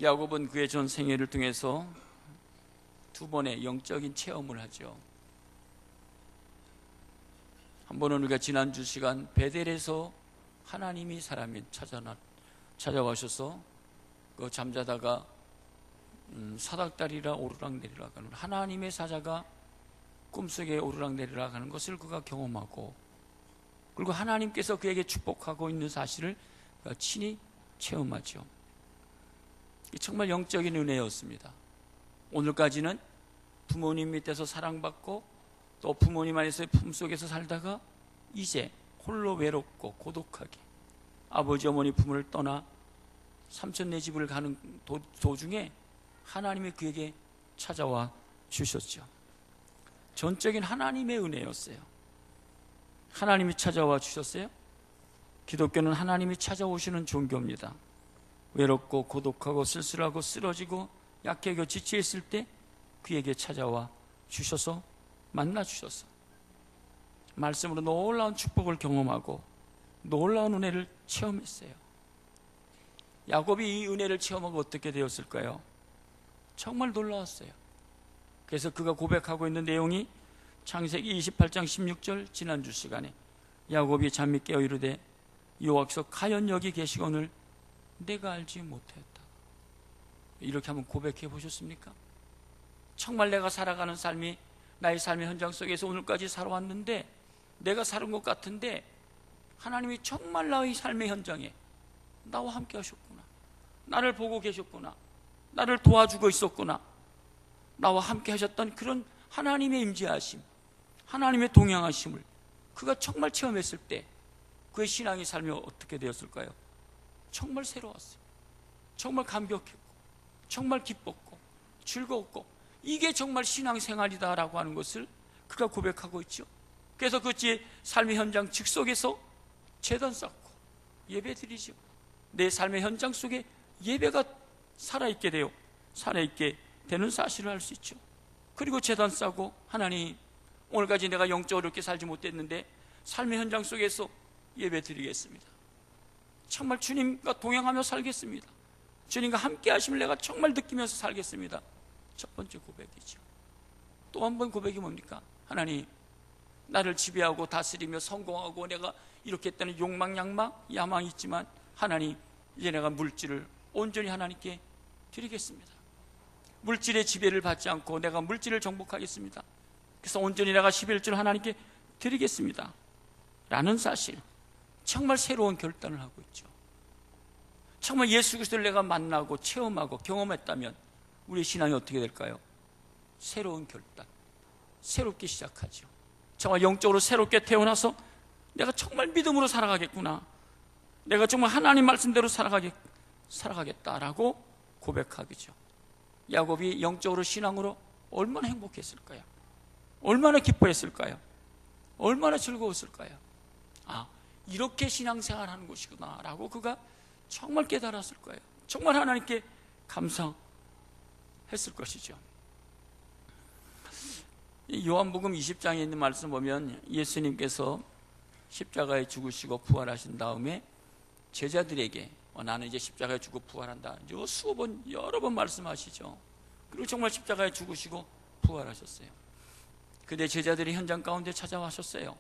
야곱은 그의 전 생애를 통해서 두 번의 영적인 체험을 하죠. 한 번은 우리가 지난주 시간 베델에서 하나님이 사람이 찾아와셔서 그 잠자다가 사닥다리라 오르락내리락 하는 하나님의 사자가 꿈속에 오르락내리락 하는 것을 그가 경험하고, 그리고 하나님께서 그에게 축복하고 있는 사실을 그가 친히 체험하죠. 정말 영적인 은혜였습니다. 오늘까지는 부모님 밑에서 사랑받고 또 부모님 안에서의 품속에서 살다가 이제 홀로 외롭고 고독하게 아버지 어머니 품을 떠나 삼촌네 집을 가는 도중에 하나님이 그에게 찾아와 주셨죠. 전적인 하나님의 은혜였어요. 하나님이 찾아와 주셨어요. 기독교는 하나님이 찾아오시는 종교입니다. 외롭고 고독하고 쓸쓸하고 쓰러지고 약해고 지치있을 때 그에게 찾아와 주셔서 만나 주셔서 말씀으로 놀라운 축복을 경험하고 놀라운 은혜를 체험했어요. 야곱이 이 은혜를 체험하고 어떻게 되었을까요? 정말 놀라웠어요. 그래서 그가 고백하고 있는 내용이 창세기 28장 16절, 지난주 시간에 야곱이 잠이 깨어 이르되 여호와께서 과연 여기 계시거늘 내가 알지 못했다. 이렇게 한번 고백해 보셨습니까? 정말 내가 살아가는 삶이 나의 삶의 현장 속에서 오늘까지 살아왔는데 내가 사는 것 같은데 하나님이 정말 나의 삶의 현장에 나와 함께 하셨구나, 나를 보고 계셨구나, 나를 도와주고 있었구나, 나와 함께 하셨던 그런 하나님의 임재하심, 하나님의 동행하심을 그가 정말 체험했을 때 그의 신앙의 삶이 어떻게 되었을까요? 정말 새로웠어요. 정말 감격했고 정말 기뻤고 즐거웠고 이게 정말 신앙생활이다라고 하는 것을 그가 고백하고 있죠. 그래서 그 삶의 현장 즉석에서 제단 쌓고 예배 드리죠. 내 삶의 현장 속에 예배가 살아있게 되는 사실을 알 수 있죠. 그리고 제단 쌓고 하나님, 오늘까지 내가 영적으로 이렇게 살지 못했는데 삶의 현장 속에서 예배 드리겠습니다. 정말 주님과 동행하며 살겠습니다. 주님과 함께 하심을 내가 정말 느끼면서 살겠습니다. 첫 번째 고백이죠. 또 한 번 고백이 뭡니까? 하나님, 나를 지배하고 다스리며 성공하고 내가 이렇게 했다는 욕망, 야망이 있지만 하나님, 이제 내가 물질을 온전히 하나님께 드리겠습니다. 물질의 지배를 받지 않고 내가 물질을 정복하겠습니다. 그래서 온전히 내가 11조를 하나님께 드리겠습니다 라는 사실, 정말 새로운 결단을 하고 있죠. 정말 예수 그리스도를 내가 만나고 체험하고 경험했다면 우리의 신앙이 어떻게 될까요? 새로운 결단, 새롭게 시작하죠. 정말 영적으로 새롭게 태어나서 내가 정말 믿음으로 살아가겠구나, 내가 정말 하나님 말씀대로 살아가겠다라고 고백하겠죠. 야곱이 영적으로 신앙으로 얼마나 행복했을까요? 얼마나 기뻐했을까요? 얼마나 즐거웠을까요? 아, 이렇게 신앙생활하는 것이구나 라고 그가 정말 깨달았을 거예요. 정말 하나님께 감사했을 것이죠. 요한복음 20장에 있는 말씀 보면 예수님께서 십자가에 죽으시고 부활하신 다음에 제자들에게 나는 이제 십자가에 죽고 부활한다, 수십 번 여러 번 말씀하시죠. 그리고 정말 십자가에 죽으시고 부활하셨어요. 근데 제자들이 현장 가운데 찾아와셨어요.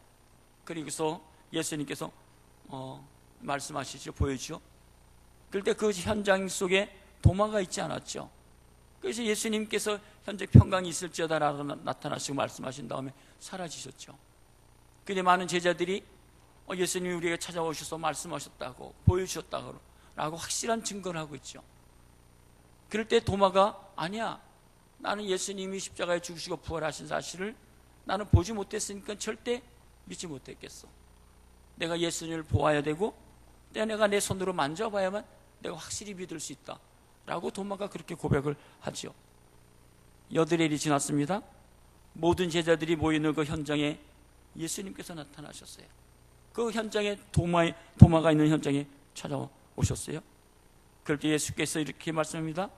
그리고서 예수님께서 말씀하시죠, 보여주죠. 그때 그 현장 속에 도마가 있지 않았죠. 그래서 예수님께서 현재 평강이 있을지어다라고 나타나시고 말씀하신 다음에 사라지셨죠. 근데 많은 제자들이 예수님이 우리에게 찾아오셔서 말씀하셨다고 보여주셨다고 라고 확실한 증거를 하고 있죠. 그럴 때 도마가 아니야, 나는 예수님이 십자가에 죽으시고 부활하신 사실을 나는 보지 못했으니까 절대 믿지 못했겠어. 내가 예수님을 보아야 되고 내가 내 손으로 만져봐야만 내가 확실히 믿을 수 있다 라고 도마가 그렇게 고백을 하죠. 여드레일이 지났습니다. 모든 제자들이 모이는 그 현장에 예수님께서 나타나셨어요. 그 현장에 도마가 있는 현장에 찾아오셨어요. 그럴 때 예수께서 이렇게 말씀합니다.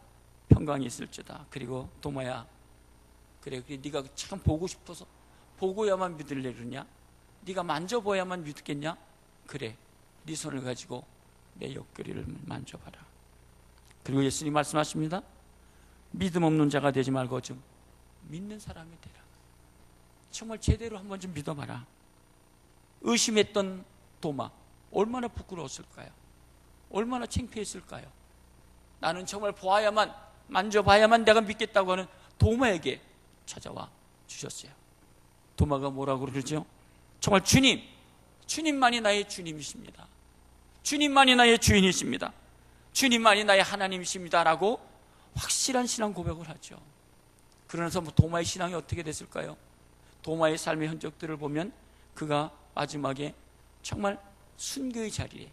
평강이 있을지다. 그리고 도마야, 그래 네가 참 보고 싶어서 보고야만 믿으려느냐? 네가 만져봐야만 믿겠냐? 그래, 네 손을 가지고 내 옆구리를 만져봐라. 그리고 예수님 말씀하십니다. 믿음 없는 자가 되지 말고 좀 믿는 사람이 되라. 정말 제대로 한번 좀 믿어봐라. 의심했던 도마, 얼마나 부끄러웠을까요? 얼마나 창피했을까요? 나는 정말 보아야만, 만져봐야만 내가 믿겠다고 하는 도마에게 찾아와 주셨어요. 도마가 뭐라고 그러죠? 정말 주님만이 나의 주님이십니다. 주님만이 나의 주인이십니다. 주님만이 나의 하나님이십니다 라고 확실한 신앙 고백을 하죠. 그러면서 도마의 신앙이 어떻게 됐을까요? 도마의 삶의 흔적들을 보면 그가 마지막에 정말 순교의 자리에,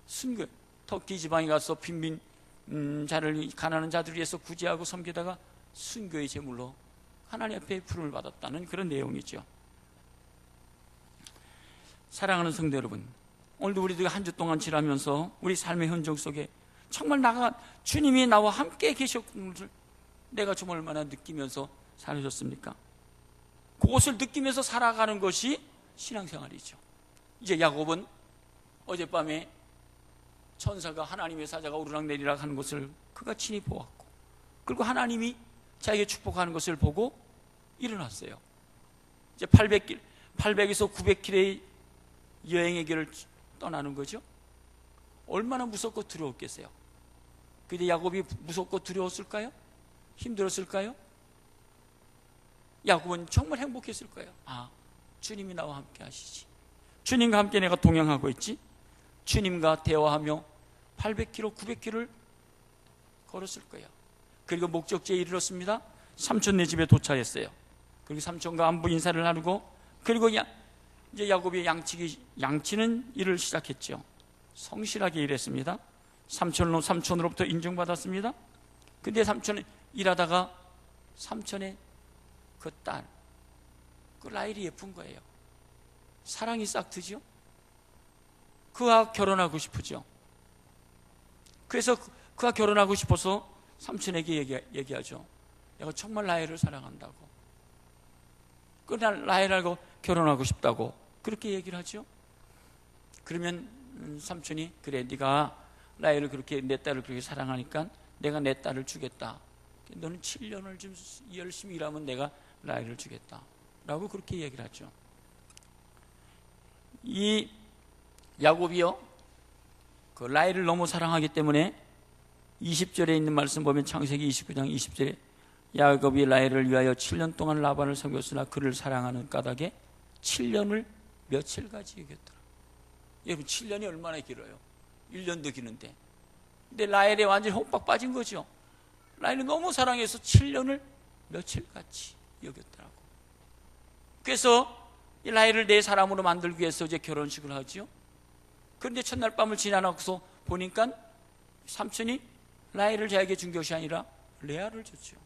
순교, 터키 지방에 가서 빈민 자를 가난한 자들을 위해서 구제하고 섬기다가 순교의 제물로 하나님 앞에 부름을 받았다는 그런 내용이죠. 사랑하는 성도 여러분, 오늘도 우리들이 한 주 동안 지나면서 우리 삶의 흔적 속에 정말 주님이 나와 함께 계셨던 것을 내가 좀 얼마나 느끼면서 살아졌습니까? 그것을 느끼면서 살아가는 것이 신앙생활이죠. 이제 야곱은 어젯밤에 천사가, 하나님의 사자가 오르락내리락 하는 것을 그가 친히 보았고, 그리고 하나님이 자기에게 축복하는 것을 보고 일어났어요. 이제 800에서 900km의 여행의 길을 떠나는 거죠. 얼마나 무섭고 두려웠겠어요. 근데 야곱이 무섭고 두려웠을까요? 힘들었을까요? 야곱은 정말 행복했을 거예요. 아, 주님이 나와 함께 하시지. 주님과 함께 내가 동행하고 있지. 주님과 대화하며 800km, 900km를 걸었을 거예요. 그리고 목적지에 이르렀습니다. 삼촌네 집에 도착했어요. 그리고 삼촌과 안부 인사를 나누고, 그리고 이제 야곱이 양치는 일을 시작했죠. 성실하게 일했습니다. 삼촌으로부터 인정받았습니다. 근데 삼촌이 일하다가 삼촌의 그 딸, 그 라헬이 예쁜 거예요. 사랑이 싹 트죠. 그와 결혼하고 싶으죠. 그래서 그와 결혼하고 싶어서 삼촌에게 얘기하죠. 내가 정말 라헬을 사랑한다고, 그날 라헬하고 결혼하고 싶다고 그렇게 얘기를 하죠. 그러면 삼촌이, 그래, 네가 라헬을 그렇게, 내 딸을 그렇게 사랑하니까 내가 내 딸을 주겠다. 너는 7년을 좀 열심히 일하면 내가 라헬을 주겠다 라고 그렇게 얘기를 하죠. 이 야곱이요, 그 라헬을 너무 사랑하기 때문에 20절에 있는 말씀 보면 창세기 29장 20절에 야곱이 라헬을 위하여 7년 동안 라반을 섬겼으나 그를 사랑하는 까닭에 7년을 며칠까지 여겼더라. 여러분, 7년이 얼마나 길어요? 1년도 기는데. 근데 라헬에 완전히 홈박 빠진 거죠. 라헬을 너무 사랑해서 7년을 며칠같이 여겼더라고. 그래서 이 라헬을 내 사람으로 만들기 위해서 이제 결혼식을 하죠. 그런데 첫날 밤을 지나놓고서 보니까 삼촌이 라헬을 자기에게 준 것이 아니라 레아를 줬죠.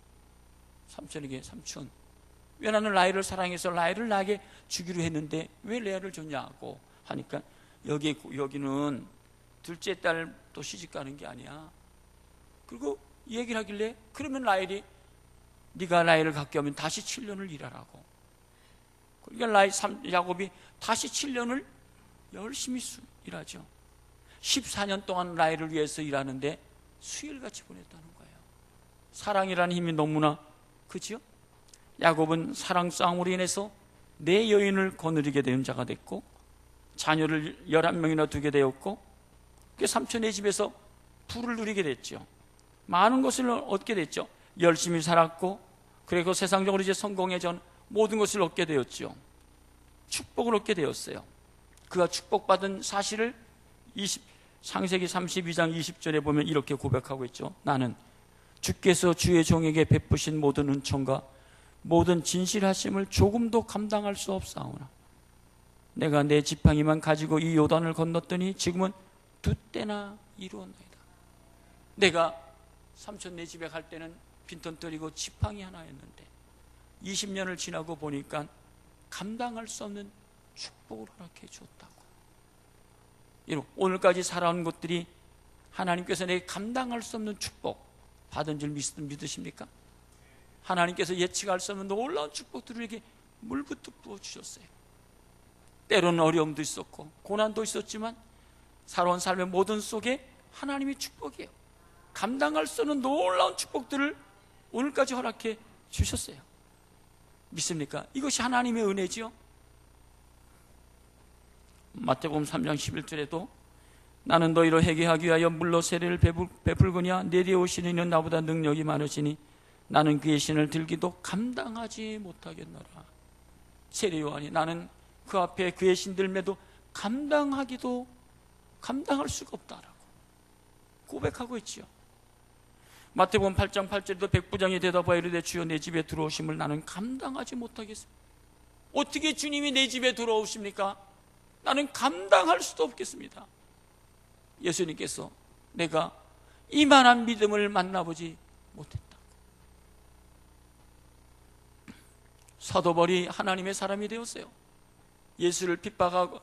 삼촌에게, 삼촌, 왜 나는 라헬을 사랑해서 라헬을 나에게 주기로 했는데 왜 레아를 줬냐고 하니까, 여기는 둘째 딸 또 시집 가는 게 아니야. 그리고 이 얘기를 하길래, 그러면 라헬이, 네가 라헬을 갖게 하면 다시 7년을 일하라고. 그러니까 야곱이 다시 7년을 열심히 일하죠. 14년 동안 라헬을 위해서 일하는데 수일같이 보냈다는 거예요. 사랑이라는 힘이 너무나 크죠. 야곱은 사랑 싸움으로 인해서 내 여인을 거느리게 된 자가 됐고, 자녀를 11명이나 두게 되었고, 그 삼촌의 집에서 부를 누리게 됐죠. 많은 것을 얻게 됐죠. 열심히 살았고, 그리고 세상적으로 이제 성공해전 모든 것을 얻게 되었죠. 축복을 얻게 되었어요. 그가 축복받은 사실을 창세기 32장 20절에 보면 이렇게 고백하고 있죠. 나는 주께서 주의 종에게 베푸신 모든 은총과 모든 진실하심을 조금도 감당할 수 없사오나 내가 내 지팡이만 가지고 이 요단을 건넜더니 지금은 두 때나 이루었나이다. 내가 삼촌네 집에 갈 때는 빈털터리고 지팡이 하나였는데 20년을 지나고 보니까 감당할 수 없는 축복을 허락해 줬다고. 여러분, 오늘까지 살아온 것들이 하나님께서 내게 감당할 수 없는 축복 받은 줄 믿으십니까? 하나님께서 예측할 수 없는 놀라운 축복들에게 물부터 부어주셨어요. 때로는 어려움도 있었고 고난도 있었지만 살아온 삶의 모든 속에 하나님의 축복이에요. 감당할 수 없는 놀라운 축복들을 오늘까지 허락해 주셨어요. 믿습니까? 이것이 하나님의 은혜지요. 마태복음 3장 11절에도 나는 너희로 회개하기 위하여 물로 세례를 베풀거니와 내 뒤에 오시는 이는 나보다 능력이 많으시니 나는 그의 신을 들기도 감당하지 못하겠노라. 세례 요한이 나는 그 앞에 그의 신 들매도 감당할 수가 없다라고 고백하고 있지요. 마태복음 8장 8절에도 백부장이 대답하여 이르되 주여 내 집에 들어오심을 나는 감당하지 못하겠습니다. 어떻게 주님이 내 집에 들어오십니까? 나는 감당할 수도 없겠습니다. 예수님께서 내가 이만한 믿음을 만나보지 못했다. 사도 바울이 하나님의 사람이 되었어요. 예수를 핍박하고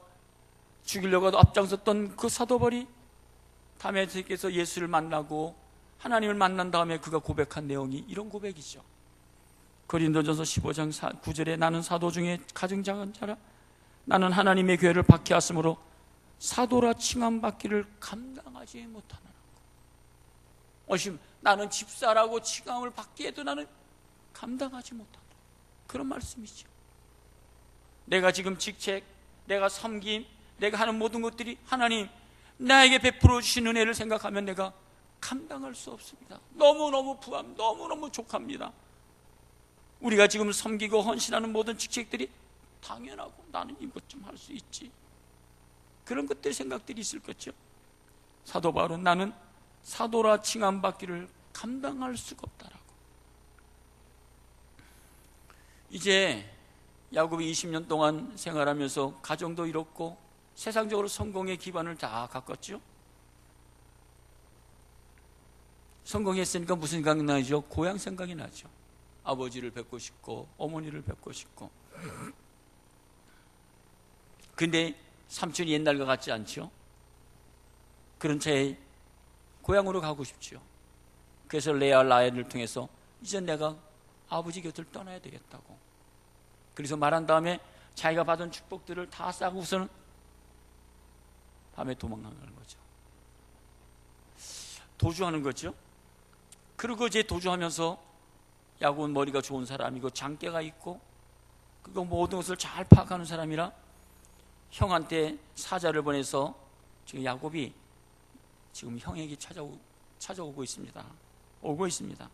죽이려고 앞장섰던 그 사도 바울이 다메섹에서 예수를 만나고 하나님을 만난 다음에 그가 고백한 내용이 이런 고백이죠. 고린도전서 15장 9절에 나는 사도 중에 가장 작은 자라 나는 하나님의 교회를 박해하므로 사도라 칭함받기를 감당하지 못하노라. 나는 집사라고 칭함을 받기에도 나는 감당하지 못한다. 그런 말씀이죠. 내가 지금 직책, 내가 섬김, 내가 하는 모든 것들이 하나님 나에게 베풀어 주신 은혜를 생각하면 내가 감당할 수 없습니다. 너무너무 부함, 너무너무 족합니다. 우리가 지금 섬기고 헌신하는 모든 직책들이 당연하고 나는 이것 좀 할 수 있지, 그런 것들 생각들이 있을 거죠. 사도 바울은 나는 사도라 칭함받기를 감당할 수가 없다라고. 이제 야곱이 20년 동안 생활하면서 가정도 이뤘고 세상적으로 성공의 기반을 다 가꿨죠. 성공했으니까 무슨 생각이 나죠? 고향 생각이 나죠. 아버지를 뵙고 싶고 어머니를 뵙고 싶고. 근데 삼촌이 옛날과 같지 않죠? 그런 차에 고향으로 가고 싶죠. 그래서 레아 라헬을 통해서 이제 내가 아버지 곁을 떠나야 되겠다고. 그래서 말한 다음에 자기가 받은 축복들을 다 싸고서는 밤에 도망가는 거죠. 도주하는 거죠. 그리고 이제 도주하면서 야곱은 머리가 좋은 사람이고 장깨가 있고 그거 모든 것을 잘 파악하는 사람이라 형한테 사자를 보내서 지금 야곱이 지금 형에게 찾아오고 있습니다. 오고 있습니다.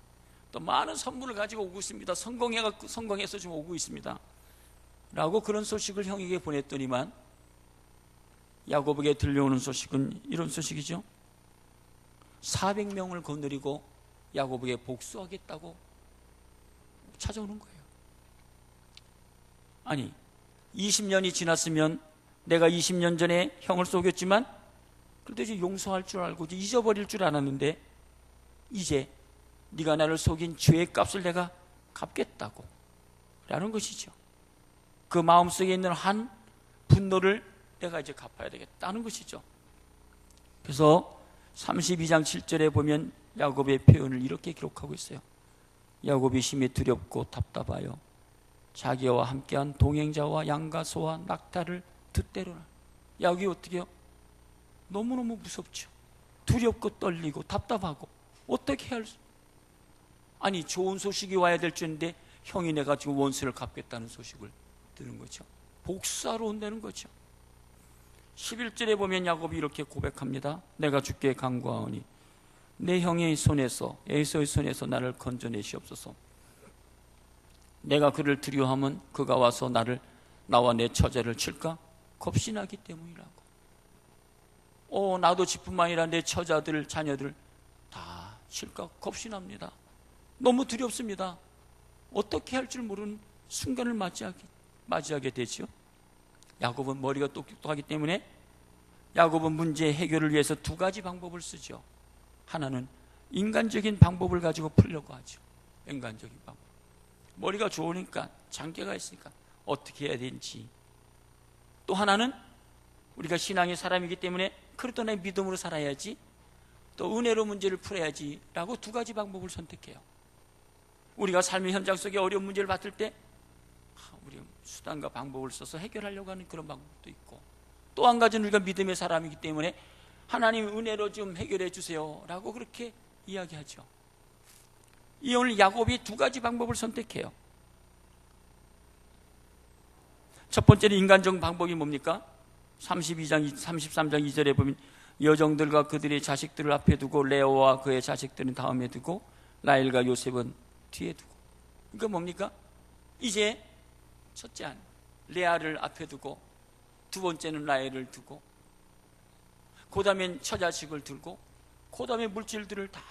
또 많은 선물을 가지고 오고 있습니다. 성공해서 지금 오고 있습니다. 라고 그런 소식을 형에게 보냈더니만 야곱에게 들려오는 소식은 이런 소식이죠. 400명을 거느리고 야곱에게 복수하겠다고 찾아오는 거예요. 아니 20년이 지났으면 내가 20년 전에 형을 속였지만 그래도 이제 용서할 줄 알고 이제 잊어버릴 줄 알았는데 이제 네가 나를 속인 죄의 값을 내가 갚겠다고 라는 것이죠. 그 마음속에 있는 한 분노를 내가 이제 갚아야 되겠다는 것이죠. 그래서 32장 7절에 보면 야곱의 표현을 이렇게 기록하고 있어요. 야곱이 심히 두렵고 답답하여 자기와 함께한 동행자와 양과 소와 낙타를 듣대로라. 야곱이 어떻게 해요? 너무너무 무섭죠. 두렵고 떨리고 답답하고 어떻게 할 수? 아니 좋은 소식이 와야 될 줄인데 형이 내가 지금 원수를 갚겠다는 소식을 들은 거죠. 복수하러 온다는 거죠. 11절에 보면 야곱이 이렇게 고백합니다. 내가 주께 간구하오니 내 형의 손에서 에서의 손에서 나를 건져내시옵소서. 내가 그를 두려워하면 그가 와서 나와 내 처자를 칠까 겁신하기 때문이라고. 나도 지뿐만 아니라 내 처자들 자녀들 다 칠까 겁신합니다. 너무 두렵습니다. 어떻게 할 줄 모르는 순간을 맞이하게 되죠. 야곱은 머리가 똑똑하기 때문에 야곱은 문제 해결을 위해서 두 가지 방법을 쓰죠. 하나는 인간적인 방법을 가지고 풀려고 하죠. 인간적인 방법. 머리가 좋으니까 장깨가 있으니까 어떻게 해야 되는지. 또 하나는 우리가 신앙의 사람이기 때문에 그래도 내 믿음으로 살아야지, 또 은혜로 문제를 풀어야지 라고 두 가지 방법을 선택해요. 우리가 삶의 현장 속에 어려운 문제를 받을 때 우리 수단과 방법을 써서 해결하려고 하는 그런 방법도 있고, 또 한 가지는 우리가 믿음의 사람이기 때문에 하나님 은혜로 좀 해결해 주세요 라고 그렇게 이야기하죠. 이 오늘 야곱이 두 가지 방법을 선택해요. 첫 번째는 인간적 방법이 뭡니까? 32장, 33장 2절에 보면 여종들과 그들의 자식들을 앞에 두고 레오와 그의 자식들은 다음에 두고 라헬과 요셉은 뒤에 두고. 그러니까 뭡니까? 이제 첫째 레아를 앞에 두고, 두 번째는 라헬을 두고, 그 다음엔 처자식을 들고, 그 다음에 물질들을 다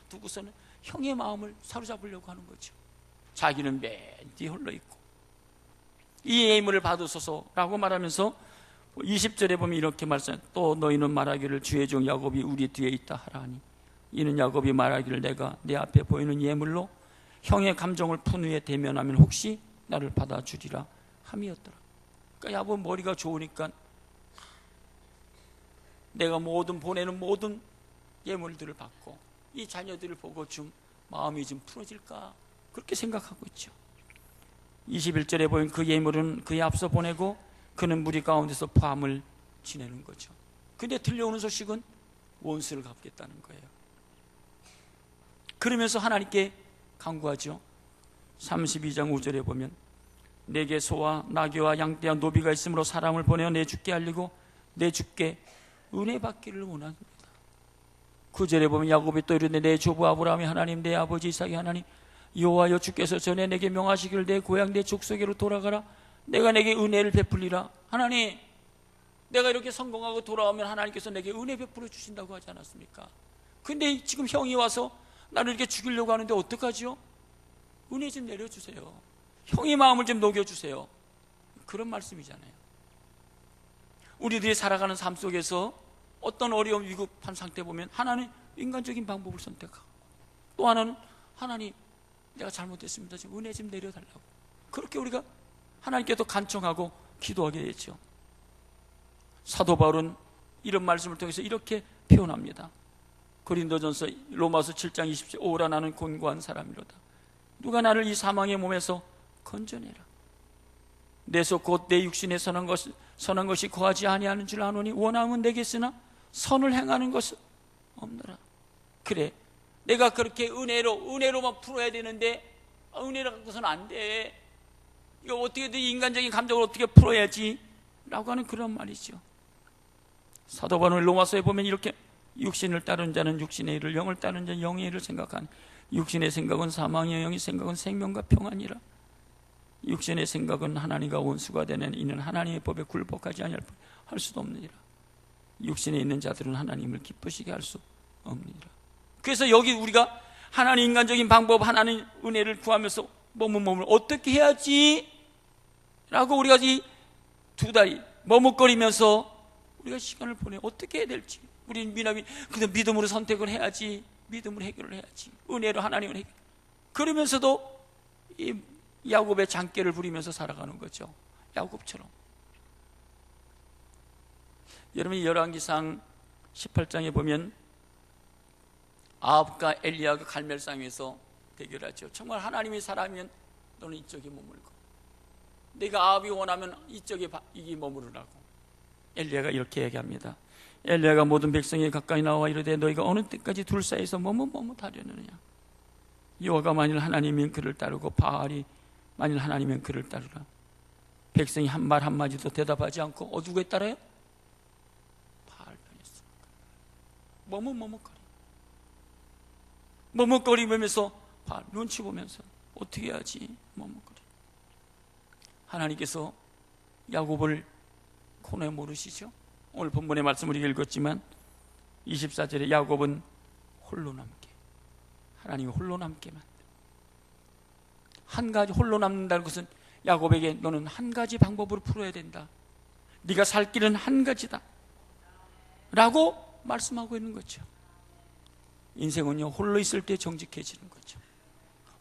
두고서는 형의 마음을 사로잡으려고 하는 거죠. 자기는 맨 뒤에 홀로 있고. 이 예물을 받으소서라고 말하면서 20절에 보면 이렇게 말씀해요. 또 너희는 말하기를 주의 종 야곱이 우리 뒤에 있다 하라 하니 이는 야곱이 말하기를 내가 내 앞에 보이는 예물로 형의 감정을 푼 후에 대면하면 혹시 나를 받아주리라 함이었더라. 그러니까 야곱 머리가 좋으니까 내가 보내는 모든 예물들을 받고 이 자녀들을 보고 좀 마음이 좀 풀어질까 그렇게 생각하고 있죠. 21절에 보면 그 예물은 그에 앞서 보내고 그는 무리 가운데서 밤을 지내는 거죠. 근데 들려오는 소식은 원수를 갚겠다는 거예요. 그러면서 하나님께 간구하죠. 32장 5절에 보면 내게 소와 나귀와 양떼와 노비가 있으므로 사람을 보내어 내 주께 알리고 내 주께 은혜 받기를 원합니다. 9절에 보면 야곱이 또 이르되 내 조부 아브라함의 하나님 내 아버지 이삭의 하나님 여호와여 주께서 전에 내게 명하시기를 내 고향 내 족속에로 돌아가라 내가 내게 은혜를 베풀리라. 하나님, 내가 이렇게 성공하고 돌아오면 하나님께서 내게 은혜 베풀어 주신다고 하지 않았습니까? 근데 지금 형이 와서 나를 이렇게 죽이려고 하는데 어떡하죠? 은혜 좀 내려주세요. 형의 마음을 좀 녹여주세요. 그런 말씀이잖아요. 우리들이 살아가는 삶 속에서 어떤 어려움, 위급한 상태 보면 하나는 인간적인 방법을 선택하고 또 하나는 하나님, 내가 잘못했습니다. 좀 은혜 좀 내려달라고. 그렇게 우리가 하나님께도 간청하고 기도하게 되죠. 사도 바울은 이런 말씀을 통해서 이렇게 표현합니다. 고린도전서 로마서 7장 20절 오라 나는 곤고한 사람이로다. 누가 나를 이 사망의 몸에서 건져내라. 내 속 곧 내 육신에 선한 것이 거하지 아니하는 줄 아노니 원함은 내게 있으나 선을 행하는 것은 없노라. 그래, 내가 그렇게 은혜로만 풀어야 되는데 은혜로 갖고서는 안 돼. 이거 어떻게든 인간적인 감정을 어떻게 풀어야지 라고 하는 그런 말이죠. 사도 바울은 로마서에 보면 이렇게 육신을 따르는 자는 육신의 일을, 영을 따르는 자는 영의 일을 생각하니 육신의 생각은 사망이요 영의 생각은 생명과 평안이라. 육신의 생각은 하나님과 원수가 되는 이는 하나님의 법에 굴복하지 아니할 할 수도 없느니라. 육신에 있는 자들은 하나님을 기쁘시게 할 수 없느니라. 그래서 여기 우리가 하나님 인간적인 방법, 하나님 은혜를 구하면서 몸을 어떻게 해야지? 라고 우리가 이 두 다리 머뭇거리면서 우리가 시간을 보내 어떻게 해야 될지. 우리는 그냥 믿음으로 선택을 해야지. 믿음으로 해결을 해야지. 은혜로 하나님을 해결. 그러면서도 이 야곱의 장깨를 부리면서 살아가는 거죠. 야곱처럼. 여러분이 열왕기상 18장에 보면 아합과 엘리야가 갈멜산에서 대결하죠. 정말 하나님이 사람이면 너는 이쪽에 머물고 내가 아합이 원하면 이쪽에 이기 머무르라고. 엘리야가 이렇게 얘기합니다. 엘리야가 모든 백성이 가까이 나와 이르되 너희가 어느 때까지 둘 사이에서 머뭇하려느냐. 여호와가 만일 하나님이면 그를 따르고 바알이 만일 하나님이면 그를 따르라. 백성이 한 말 한마디도 대답하지 않고 누구에 따라요? 바알 편이었습니다. 머뭇거리면서 바알 눈치 보면서 어떻게 해야지 머뭇거리. 하나님께서 야곱을 코너에 모르시죠? 오늘 본문의 말씀을 읽었지만 24절에 야곱은 홀로 남게, 하나님이 홀로 남게 만든, 한 가지 홀로 남는다는 것은 야곱에게 너는 한 가지 방법으로 풀어야 된다. 네가 살 길은 한 가지다 라고 말씀하고 있는 거죠. 인생은요, 홀로 있을 때 정직해지는 거죠.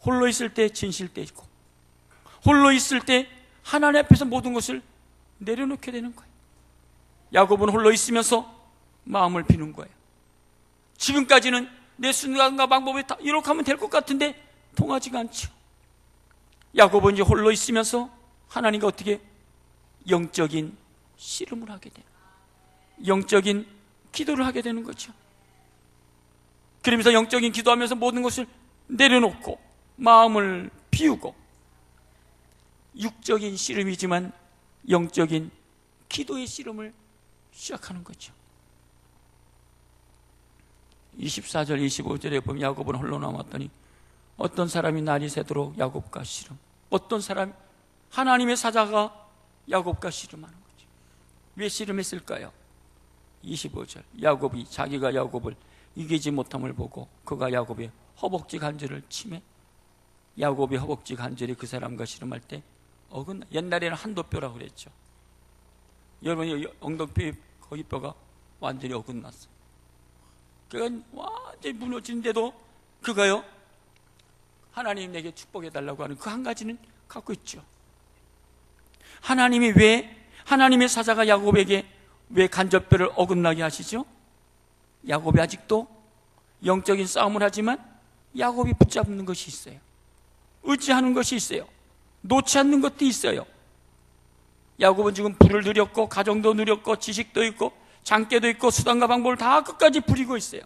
홀로 있을 때 진실돼 있고, 홀로 있을 때 하나님 앞에서 모든 것을 내려놓게 되는 거예요. 야곱은 홀로 있으면서 마음을 비는 거예요. 지금까지는 내 순간과 방법이 다 이렇게 하면 될 것 같은데 통하지가 않죠. 야곱은 이제 홀로 있으면서 하나님과 어떻게 영적인 씨름을 하게 돼요. 영적인 기도를 하게 되는 거죠. 그러면서 영적인 기도하면서 모든 것을 내려놓고 마음을 비우고 육적인 씨름이지만 영적인 기도의 씨름을 시작하는 거죠. 24절 25절에 보면 야곱은 홀로 남았더니 어떤 사람이 날이 새도록 야곱과 씨름, 어떤 사람 하나님의 사자가 야곱과 씨름하는 거죠. 왜 씨름했을까요? 25절 야곱이 자기가 야곱을 이기지 못함을 보고 그가 야곱의 허벅지 관절을 치매 야곱의 허벅지 관절이 그 사람과 씨름할 때 어긋나. 옛날에는 한도뼈라고 그랬죠. 여러분이 엉덩이 거기 뼈가 완전히 어긋났어. 그건 완전히 무너지는데도 그가요 하나님 내게 축복해달라고 하는 그 한 가지는 갖고 있죠. 하나님이 왜 하나님의 사자가 야곱에게 왜 관절뼈를 어긋나게 하시죠? 야곱이 아직도 영적인 싸움을 하지만 야곱이 붙잡는 것이 있어요. 의지하는 것이 있어요. 놓지 않는 것도 있어요. 야곱은 지금 부를 누렸고 가정도 누렸고 지식도 있고 장깨도 있고 수단과 방법을 다 끝까지 부리고 있어요.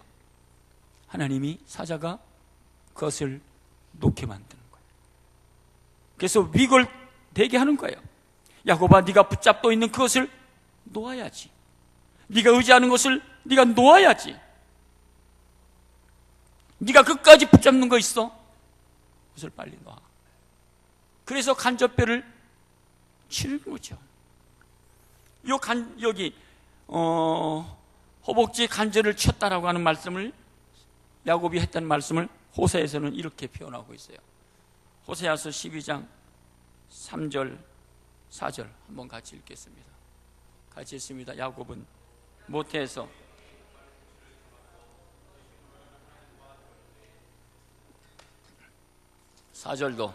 하나님이 사자가 그것을 놓게 만드는 거예요. 그래서 위골되게 하는 거예요. 야곱아, 네가 붙잡고 있는 그것을 놓아야지. 네가 의지하는 것을 네가 놓아야지. 네가 끝까지 붙잡는 거 있어? 그것을 빨리 놔. 그래서 간접뼈를 치는 거죠. 여기 허벅지 관절을 쳤다라고 하는 말씀을 야곱이 했다는 말씀을 호세아서는 이렇게 표현하고 있어요. 호세아서 12장 3절 4절 한번 같이 읽겠습니다. 같이 읽습니다. 야곱은 모태에서 사절도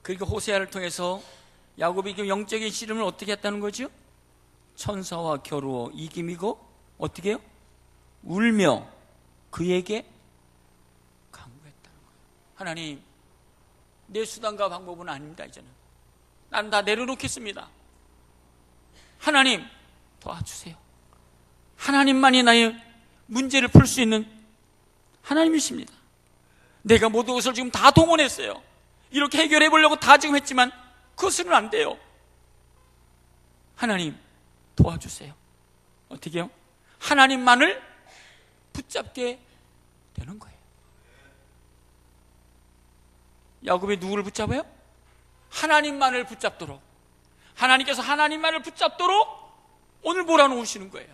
그러니까 호세아를 통해서 야곱이 그 영적인 씨름을 어떻게 했다는 거죠? 천사와 겨루어 이김이고 어떻게 해요? 울며 그에게 간구했다는 거예요. 하나님, 내 수단과 방법은 아닙니다. 이제는 난 다 내려놓겠습니다. 하나님 도와주세요. 하나님만이 나의 문제를 풀 수 있는 하나님이십니다. 내가 모든 것을 지금 다 동원했어요. 이렇게 해결해 보려고 다 지금 했지만 그것은 안 돼요. 하나님 도와주세요. 어떻게 해요? 하나님만을 붙잡게 되는 거예요. 야곱이 누구를 붙잡아요? 하나님만을 붙잡도록. 하나님께서 하나님만을 붙잡도록 오늘 몰아놓으시는 거예요.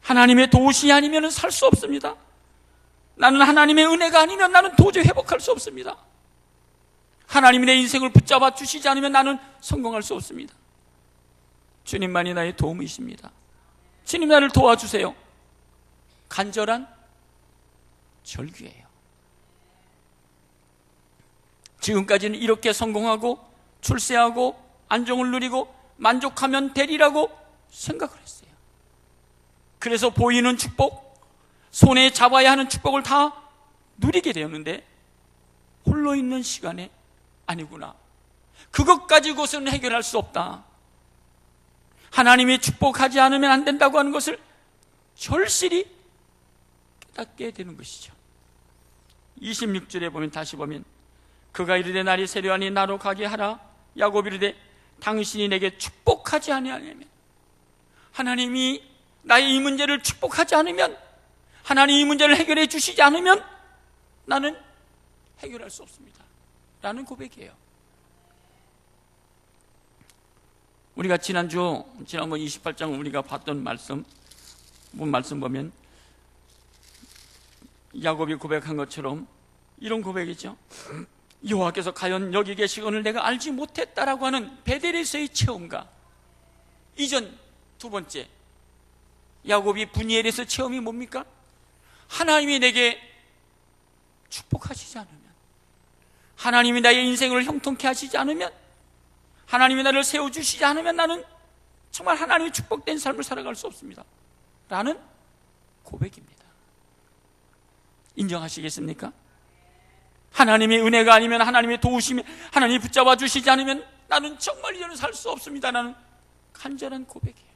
하나님의 도우심이 아니면 살 수 없습니다. 나는 하나님의 은혜가 아니면 나는 도저히 회복할 수 없습니다. 하나님이 내 인생을 붙잡아 주시지 않으면 나는 성공할 수 없습니다. 주님만이 나의 도움이십니다. 주님 나를 도와주세요. 간절한 절규예요. 지금까지는 이렇게 성공하고 출세하고 안정을 누리고 만족하면 되리라고 생각을 했어요. 그래서 보이는 축복, 손에 잡아야 하는 축복을 다 누리게 되었는데 홀로 있는 시간에 아니구나. 그것 가지고서는 해결할 수 없다. 하나님이 축복하지 않으면 안 된다고 하는 것을 절실히 깨닫게 되는 것이죠. 26절에 보면 다시 보면 그가 이르되 날이 세려하니 나로 가게 하라. 야곱이 이르되 당신이 내게 축복하지 아니하면, 하나님이 나의 이 문제를 축복하지 않으면, 하나님 이 문제를 해결해 주시지 않으면 나는 해결할 수 없습니다 라는 고백이에요. 우리가 지난번 28장 우리가 봤던 말씀 보면 야곱이 고백한 것처럼 이런 고백이죠. 여호와께서 과연 여기 계시거늘 내가 알지 못했다라고 하는 베델에서의 체험과 이전 두 번째 야곱이 분이엘에서 체험이 뭡니까? 하나님이 내게 축복하시지 않으면, 하나님이 나의 인생을 형통케 하시지 않으면, 하나님이 나를 세워주시지 않으면 나는 정말 하나님의 축복된 삶을 살아갈 수 없습니다 라는 고백입니다. 인정하시겠습니까? 하나님의 은혜가 아니면, 하나님의 도우심이, 하나님이 붙잡아 주시지 않으면 나는 정말 이제는 살 수 없습니다라는 간절한 고백이에요.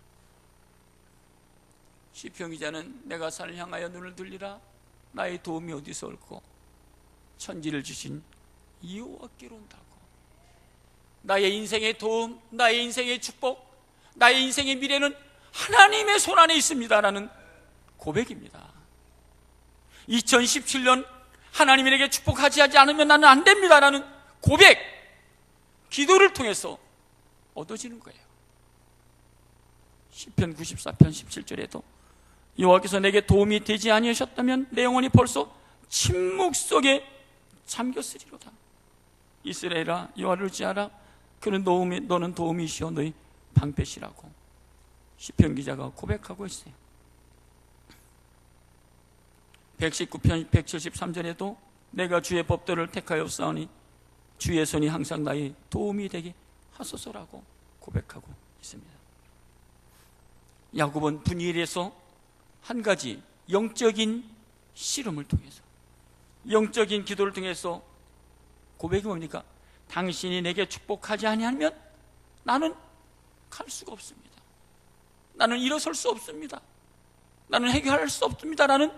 시편 기자는 내가 산을 향하여 눈을 들리라 나의 도움이 어디서 올고 천지를 주신 여호와께로 온다고. 나의 인생의 도움, 나의 인생의 축복, 나의 인생의 미래는 하나님의 손 안에 있습니다라는 고백입니다. 2017년 하나님이 내게 축복하지 않으면 나는 안 됩니다라는 고백, 기도를 통해서 얻어지는 거예요. 시편 94편 17절에도 여호와께서 내게 도움이 되지 아니하셨다면 내 영혼이 벌써 침묵 속에 잠겼으리로다. 이스라엘아 여호와를 의지하라. 그는 너는 도움이시오 너희 방패시라고 시편 기자가 고백하고 있어요. 119편 173절에도 내가 주의 법도를 택하였사오니 주의 손이 항상 나의 도움이 되게 하소서라고 고백하고 있습니다. 야곱은 분이엘에서 한 가지 영적인 씨름을 통해서, 영적인 기도를 통해서 고백이 뭡니까? 당신이 내게 축복하지 아니하면 나는 갈 수가 없습니다. 나는 일어설 수 없습니다. 나는 해결할 수 없습니다라는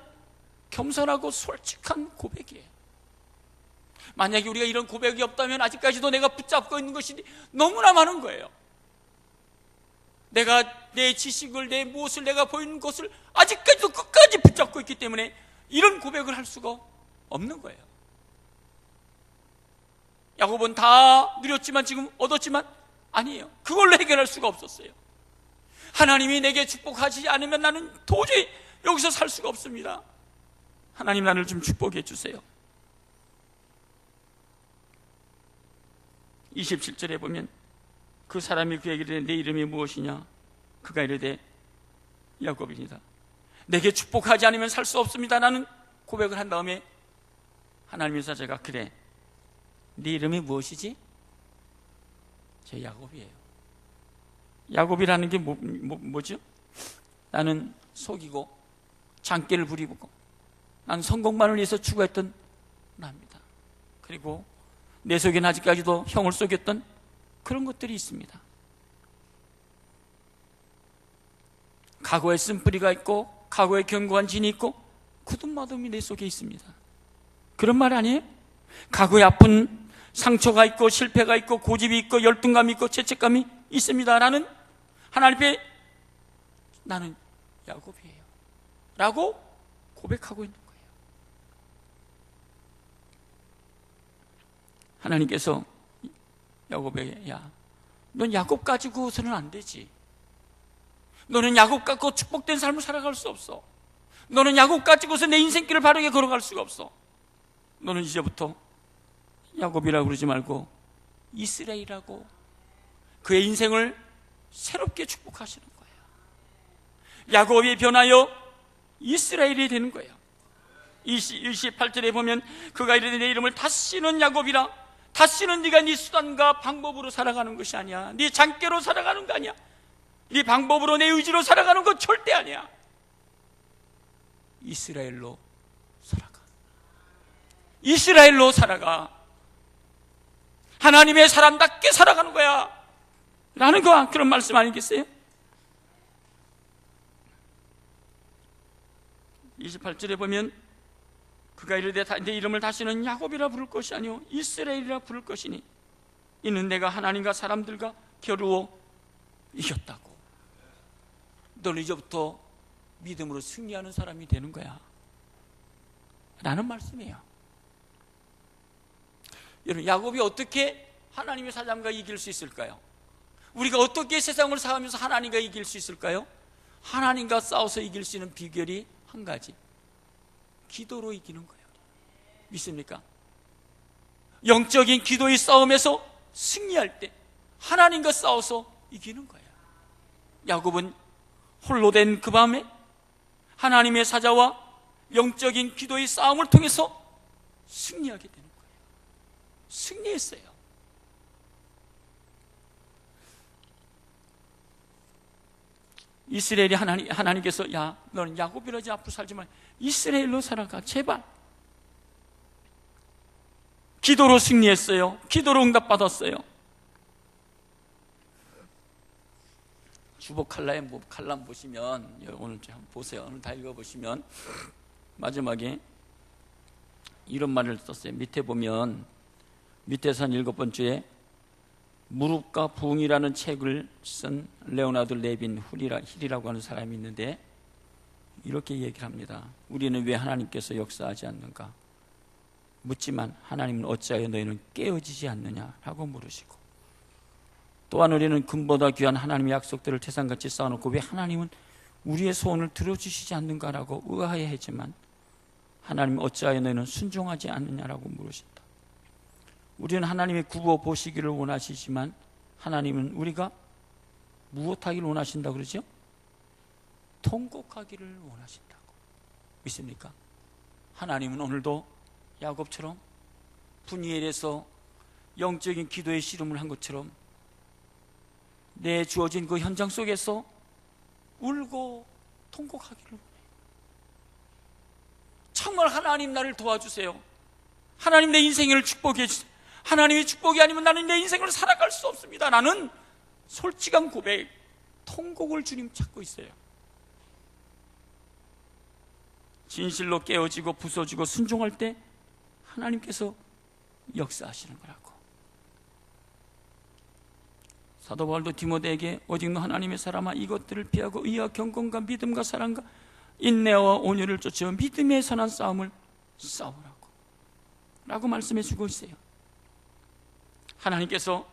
겸손하고 솔직한 고백이에요. 만약에 우리가 이런 고백이 없다면 아직까지도 내가 붙잡고 있는 것이 너무나 많은 거예요. 내가 내 지식을, 내 무엇을 내가 보이는 것을 아직까지도 끝까지 붙잡고 있기 때문에 이런 고백을 할 수가 없는 거예요. 야곱은 다 누렸지만 지금 얻었지만 아니에요. 그걸로 해결할 수가 없었어요. 하나님이 내게 축복하지 않으면 나는 도저히 여기서 살 수가 없습니다. 하나님 나를 좀 축복해 주세요. 27절에 보면 그 사람이 그에게 이르되 내 이름이 무엇이냐? 그가 이르되 야곱입니다. 내게 축복하지 않으면 살 수 없습니다. 라는 고백을 한 다음에 하나님의 사자가 그래 네 이름이 무엇이지? 제 야곱이에요. 야곱이라는 게 뭐죠? 나는 속이고 장깨를 부리고 나는 성공만을 위해서 추구했던 나입니다. 그리고 내 속에는 아직까지도 형을 속였던 그런 것들이 있습니다. 과거의 쓴뿌리가 있고 과거의 견고한 진이 있고 굳은 마음이 내 속에 있습니다. 그런 말 아니에요? 과거의 아픈 상처가 있고 실패가 있고 고집이 있고 열등감이 있고 죄책감이 있습니다. 라는 하나님 앞에 나는 야곱이에요 라고 고백하고 있는 거예요. 하나님께서 야곱에게 야, 넌 야곱 가지고서는 안 되지. 너는 야곱 갖고 축복된 삶을 살아갈 수 없어. 너는 야곱 가지고서 내 인생길을 바르게 걸어갈 수가 없어. 너는 이제부터 야곱이라고 그러지 말고 이스라엘이라고 그의 인생을 새롭게 축복하시는 거예요. 야곱이 변하여 이스라엘이 되는 거예요. 28절에 보면 그가 이르되 내 이름을 다시는 야곱이라. 다시는 네가 네 수단과 방법으로 살아가는 것이 아니야. 네 장깨로 살아가는 거 아니야. 네 방법으로 내 의지로 살아가는 건 절대 아니야. 이스라엘로 살아가. 이스라엘로 살아가. 하나님의 사람답게 살아가는 거야 라는 거 그런 말씀 아니겠어요? 28절에 보면 그가 이르되 내 이름을 다시는 야곱이라 부를 것이 아니요 이스라엘이라 부를 것이니 이는 내가 하나님과 사람들과 겨루어 이겼다고. 너는 이제부터 믿음으로 승리하는 사람이 되는 거야 라는 말씀이에요. 여러분, 야곱이 어떻게 하나님의 사람과 이길 수 있을까요? 우리가 어떻게 세상을 살아가면서 하나님과 이길 수 있을까요? 하나님과 싸워서 이길 수 있는 비결이 한 가지, 기도로 이기는 거예요. 믿습니까? 영적인 기도의 싸움에서 승리할 때 하나님과 싸워서 이기는 거예요. 야곱은 홀로 된 그 밤에 하나님의 사자와 영적인 기도의 싸움을 통해서 승리하게 되는 거예요. 승리했어요. 이스라엘이 하나님께서 야 너는 야곱이라지 앞으로 살지 마. 이스라엘로 살아가 제발. 기도로 승리했어요. 기도로 응답받았어요. 주보 칼럼 보시면, 오늘 좀 한번 보세요. 오늘 다 읽어보시면 마지막에 이런 말을 썼어요. 밑에 보면, 밑에서 한 7번째에 무릎과 부흥이라는 책을 쓴 레오나드 레빈 힐이라고 하는 사람이 있는데 이렇게 얘기를 합니다. 우리는 왜 하나님께서 역사하지 않는가 묻지만 하나님은 어찌하여 너희는 깨어지지 않느냐라고 물으시고, 또한 우리는 금보다 귀한 하나님의 약속들을 태산같이 쌓아놓고 왜 하나님은 우리의 소원을 들어주시지 않는가라고 의아해하지만 하나님 어찌하여 너희는 순종하지 않느냐라고 물으신다. 우리는 하나님의 굽어 보시기를 원하시지만 하나님은 우리가 무엇하기를 원하신다 그러죠? 통곡하기를 원하신다고. 믿습니까? 하나님은 오늘도 야곱처럼 분이엘에서 영적인 기도의 씨름을 한 것처럼 내 주어진 그 현장 속에서 울고 통곡하기를 원해요. 정말 하나님 나를 도와주세요. 하나님 내 인생을 축복해 주세요. 하나님의 축복이 아니면 나는 내 인생을 살아갈 수 없습니다. 나는 솔직한 고백, 통곡을 주님 찾고 있어요. 진실로 깨어지고 부서지고 순종할 때 하나님께서 역사하시는 거라고. 사도 바울도 디모데에게 오직 너 하나님의 사람아 이것들을 피하고 의와 경건과 믿음과 사랑과 인내와 온유를 쫓아 믿음의 선한 싸움을 싸우라고 라고 말씀해 주고 있어요. 하나님께서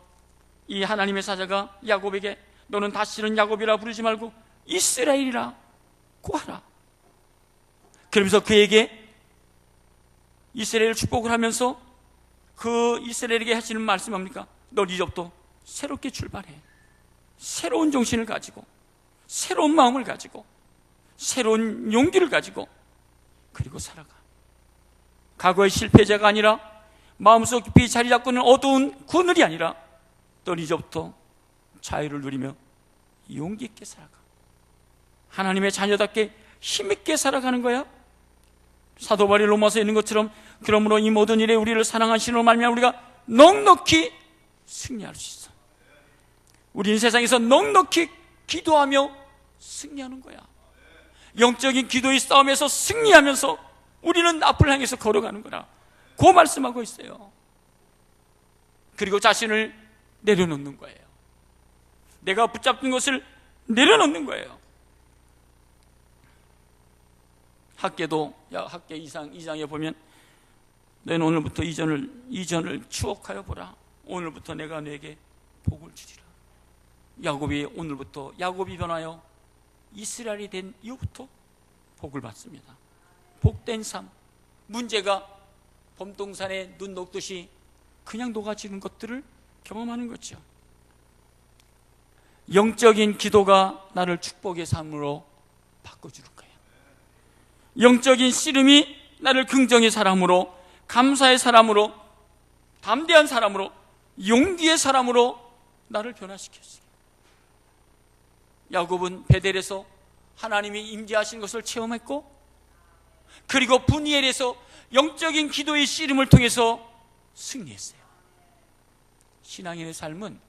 이 하나님의 사자가 야곱에게 너는 다시는 야곱이라 부르지 말고 이스라엘이라 고하라. 그러면서 그에게 이스라엘 축복을 하면서 그 이스라엘에게 하시는 말씀이 뭡니까? 너 이제부터 새롭게 출발해. 새로운 정신을 가지고, 새로운 마음을 가지고, 새로운 용기를 가지고, 그리고 살아가. 과거의 실패자가 아니라 마음속 깊이 자리 잡고 있는 어두운 그늘이 아니라 너 이제부터 자유를 누리며 용기 있게 살아가. 하나님의 자녀답게 힘있게 살아가는 거야. 사도 바울이 로마서에 있는 것처럼 그러므로 이 모든 일에 우리를 사랑하시는 말미암아 우리가 넉넉히 승리할 수 있어. 우리는 세상에서 넉넉히 기도하며 승리하는 거야. 영적인 기도의 싸움에서 승리하면서 우리는 앞을 향해서 걸어가는 거라. 그 말씀하고 있어요. 그리고 자신을 내려놓는 거예요. 내가 붙잡는 것을 내려놓는 거예요. 학계도 학계 2장에 보면 너는 오늘부터 이전을 추억하여 보라. 오늘부터 내가 너에게 복을 주리라. 야곱이 오늘부터 야곱이 변하여 이스라엘이 된 이후부터 복을 받습니다. 복된 삶. 문제가 봄동산에 눈 녹듯이 그냥 녹아지는 것들을 경험하는 거죠. 영적인 기도가 나를 축복의 삶으로 바꿔주는 거예요. 영적인 씨름이 나를 긍정의 사람으로, 감사의 사람으로, 담대한 사람으로, 용기의 사람으로 나를 변화시켰어요. 야곱은 베델에서 하나님이 임재하신 것을 체험했고, 그리고 분이엘에서 영적인 기도의 씨름을 통해서 승리했어요. 신앙인의 삶은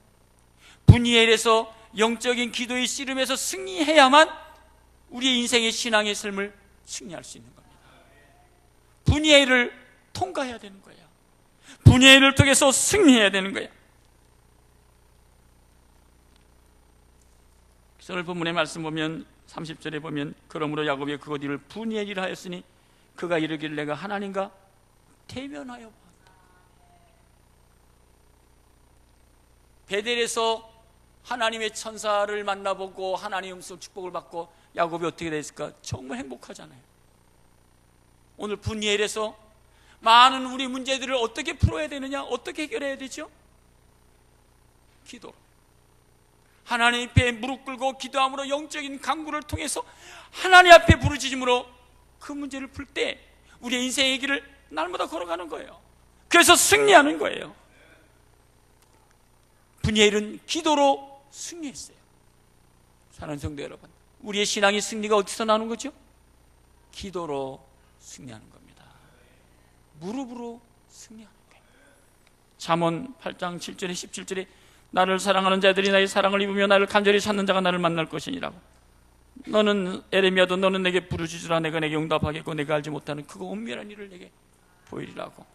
분이엘에서 영적인 기도의 씨름에서 승리해야만 우리의 인생의 신앙의 삶을 승리할 수 있는 겁니다. 분이엘을 통과해야 되는 거예요. 분이엘을 통해서 승리해야 되는 거예요. 오늘 본문의 말씀 보면 30절에 보면 그러므로 야곱이 그곳 이를 분이엘이라 하였으니 그가 이르기를 내가 하나님과 대면하여 보았다. 베델에서 하나님의 천사를 만나보고 하나님의 음성 축복을 받고 야곱이 어떻게 됐을까? 정말 행복하잖아요. 오늘 분이엘에서 많은 우리 문제들을 어떻게 풀어야 되느냐? 어떻게 해결해야 되죠? 기도로. 하나님 앞에 무릎 꿇고 기도함으로 영적인 강구를 통해서 하나님 앞에 부르짖음으로 그 문제를 풀 때 우리의 인생의 길을 날마다 걸어가는 거예요. 그래서 승리하는 거예요. 분이엘은 기도로 승리했어요. 사랑하는 성도 여러분, 우리의 신앙의 승리가 어디서 나오는 거죠? 기도로 승리하는 겁니다. 무릎으로 승리하는 거예요. 잠언 8장 7절에 17절에 나를 사랑하는 자들이 나의 사랑을 입으며 나를 간절히 찾는 자가 나를 만날 것이니라고. 너는 에레미야도 너는 내게 부르짖으라 내가 내게 응답하겠고 내가 알지 못하는 그거 은밀한 일을 내게 보이리라고.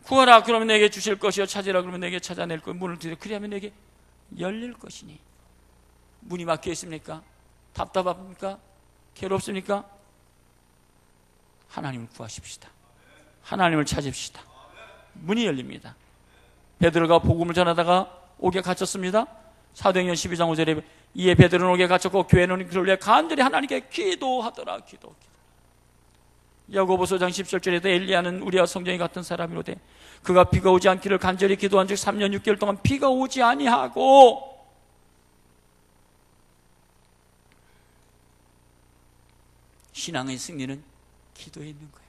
구하라 그러면 내게 주실 것이요 찾으라 그러면 내게 찾아낼 것. 문을 두드려 그리하면 내게 열릴 것이니. 문이 막혀 있습니까? 답답합니까? 괴롭습니까? 하나님을 구하십시다. 하나님을 찾읍시다. 문이 열립니다. 베드로가 복음을 전하다가 옥에 갇혔습니다. 사도행전 12장 5절에 이에 베드로는 옥에 갇혔고 교회는 그를 위해 간절히 하나님께 기도하더라. 기도. 야고보서 장 17절에도 엘리야는 우리와 성경이 같은 사람이로되 그가 비가 오지 않기를 간절히 기도한 즉 3년 6개월 동안 비가 오지 아니하고. 신앙의 승리는 기도에 있는 거예요.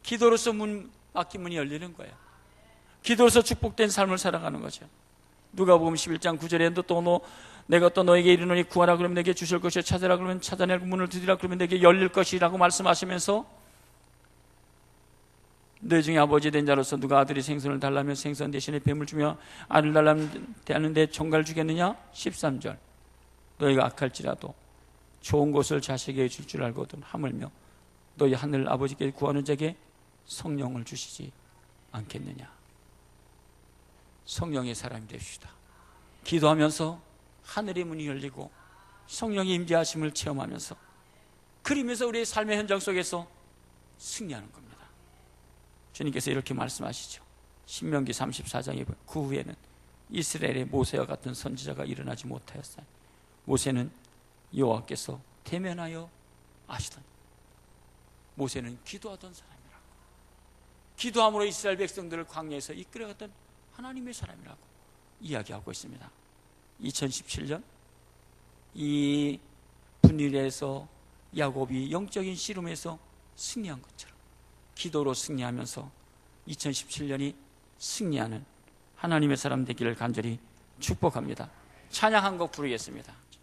기도로서 막힌 문이 열리는 거예요. 기도로서 축복된 삶을 살아가는 거죠. 누가복음 11장 9절에 내가 또 너에게 이르노니 구하라 그러면 내게 주실 것이요 찾으라 그러면 찾아내고 문을 두드리라 그러면 내게 열릴 것이라고 말씀하시면서 너 중에 아버지 된 자로서 누가 아들이 생선을 달라면 생선 대신에 뱀을 주며 알을 달라면 대하는데 총갈 주겠느냐? 13절 너희가 악할지라도 좋은 것을 자식에게 줄 줄 알거든 하물며 너희 하늘 아버지께 구하는 자에게 성령을 주시지 않겠느냐. 성령의 사람이 되시다. 기도하면서 하늘의 문이 열리고 성령의 임재하심을 체험하면서 그리면서 우리의 삶의 현장 속에서 승리하는 겁니다. 주님께서 이렇게 말씀하시죠. 신명기 34장에 보면 그 후에는 이스라엘의 모세와 같은 선지자가 일어나지 못하였어요. 모세는 여호와께서 대면하여 아시더니. 모세는 기도하던 사람이라고. 기도함으로 이스라엘 백성들을 광야에서 이끌어갔던 하나님의 사람이라고 이야기하고 있습니다. 2017년 이 분일에서 야곱이 영적인 씨름에서 승리한 것처럼 기도로 승리하면서 2017년이 승리하는 하나님의 사람 되기를 간절히 축복합니다. 찬양 한 곡 부르겠습니다.